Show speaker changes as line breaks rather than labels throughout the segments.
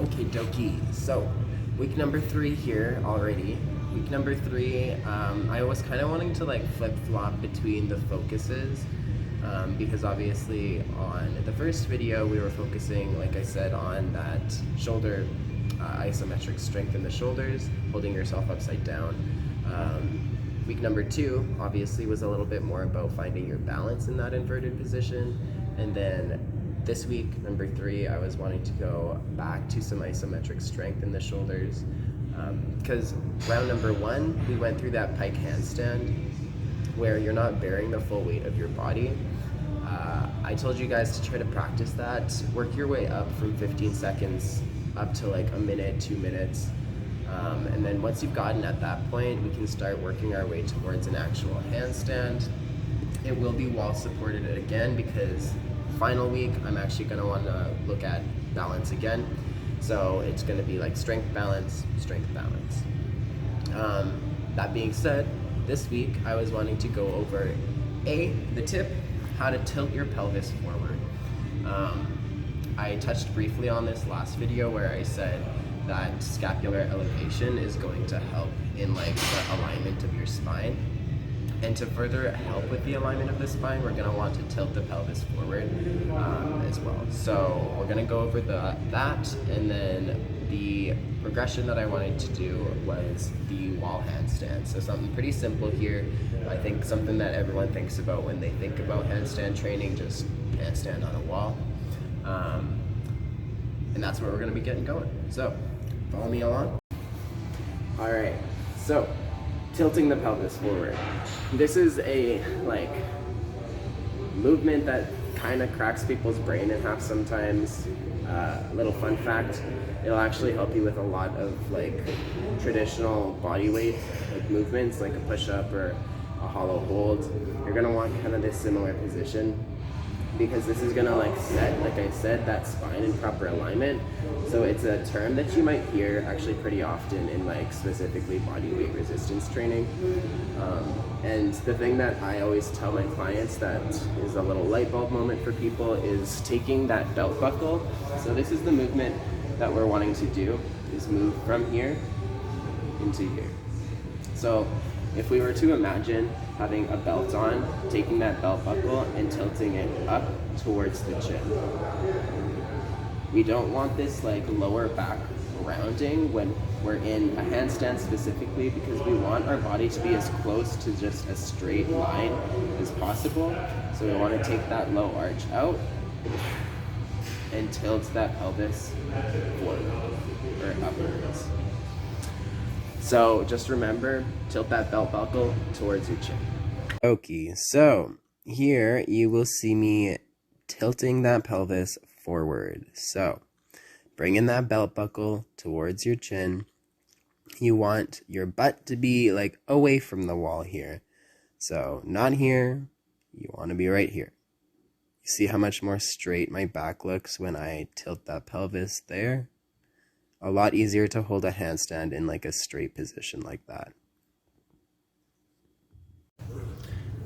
Okay, dokie. So, week number 3 here already. Week number 3, I was kind of wanting to like flip-flop between the focuses because obviously on the first video we were focusing, like I said, on that shoulder isometric strength in the shoulders, holding yourself upside down. Week number 2 obviously was a little bit more about finding your balance in that inverted position, and then this week, number 3, I was wanting to go back to some isometric strength in the shoulders because round number 1, we went through that pike handstand where you're not bearing the full weight of your body. I told you guys to try to practice that, work your way up from 15 seconds up to like a minute, 2 minutes. And then once you've gotten at that point, we can start working our way towards an actual handstand. It will be wall supported again because final week, I'm actually going to want to look at balance again. So it's going to be like strength balance, strength balance. That being said, this week I was wanting to go over the tip, how to tilt your pelvis forward. I touched briefly on this last video where I said that scapular elevation is going to help in like the alignment of your spine. And to further help with the alignment of the spine, we're going to want to tilt the pelvis forward as well. So we're going to go over that, and then the progression that I wanted to do was the wall handstand. So something pretty simple here. I think something that everyone thinks about when they think about handstand training, just handstand on a wall. And that's where we're going to be getting going. So follow me along. All right, so tilting the pelvis forward. This is a like movement that kind of cracks people's brain in half sometimes. Little fun fact, it'll actually help you with a lot of like traditional body weight like movements, like a push-up or a hollow hold. You're gonna want kind of this similar position because this is gonna like set, like I said, that spine in proper alignment. So it's a term that you might hear actually pretty often in like specifically body weight resistance training. And the thing that I always tell my clients that is a little light bulb moment for people is taking that belt buckle. So this is the movement that we're wanting to do, is move from here into here. So if we were to imagine having a belt on, taking that belt buckle and tilting it up towards the chin. We don't want this like lower back rounding when we're in a handstand specifically, because we want our body to be as close to just a straight line as possible. So we want to take that low arch out and tilt that pelvis forward or upwards. So just remember, tilt that belt buckle towards your chin. Okay, so here you will see me tilting that pelvis forward. So bring in that belt buckle towards your chin. You want your butt to be like away from the wall here. So not here, you want to be right here. You see how much more straight my back looks when I tilt that pelvis there? A lot easier to hold a handstand in like a straight position like that.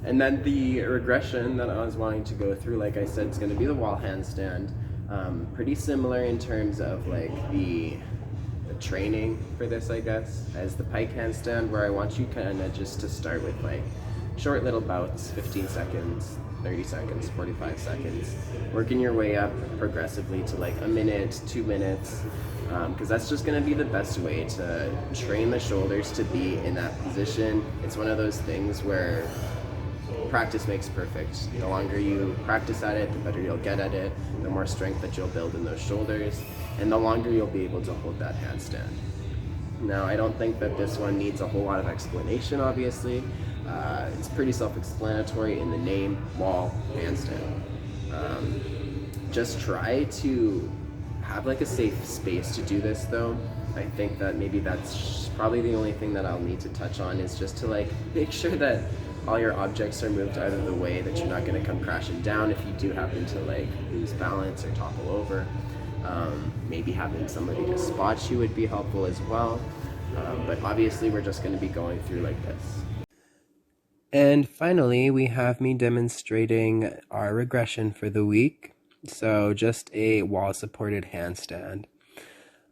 And then the regression that I was wanting to go through, like I said, is going to be the wall handstand. Pretty similar in terms of like the training for this, I guess, as the pike handstand, where I want you kind of just to start with like short little bouts, 15 seconds, 30 seconds, 45 seconds, working your way up progressively to like a minute, 2 minutes, because that's just going to be the best way to train the shoulders to be in that position. It's one of those things where practice makes perfect. The longer you practice at it, the better you'll get at it, the more strength that you'll build in those shoulders, and the longer you'll be able to hold that handstand. Now, I don't think that this one needs a whole lot of explanation, obviously. It's pretty self-explanatory in the name, wall handstand. Just try to have like a safe space to do this though. I think that maybe that's probably the only thing that I'll need to touch on, is just to like make sure that all your objects are moved out of the way, that you're not going to come crashing down if you do happen to like lose balance or topple over. Maybe having somebody to spot you would be helpful as well. But obviously we're just going to be going through like this. And finally, we have me demonstrating our regression for the week. So just a wall-supported handstand.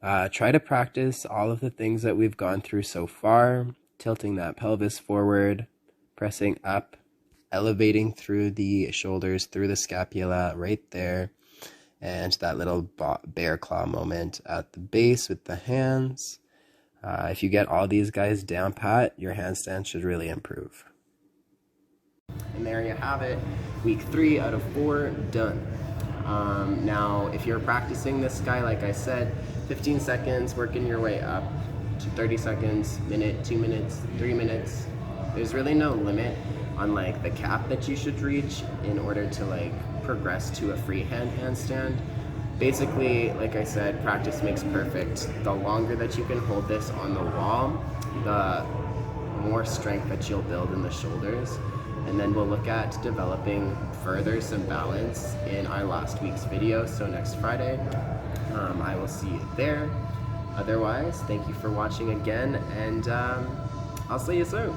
Try to practice all of the things that we've gone through so far, tilting that pelvis forward, pressing up, elevating through the shoulders, through the scapula, right there, and that little bear claw moment at the base with the hands. If you get all these guys down pat, your handstand should really improve. And there you have it, week 3 out of 4 done. Now, if you're practicing this guy, like I said, 15 seconds, working your way up to 30 seconds, minute, 2 minutes, 3 minutes. There's really no limit on like the cap that you should reach in order to like progress to a freehand handstand. Basically, like I said, practice makes perfect. The longer that you can hold this on the wall, the more strength that you'll build in the shoulders. And then we'll look at developing further some balance in our last week's video, so next Friday. I will see you there. Otherwise, thank you for watching again, and I'll see you soon.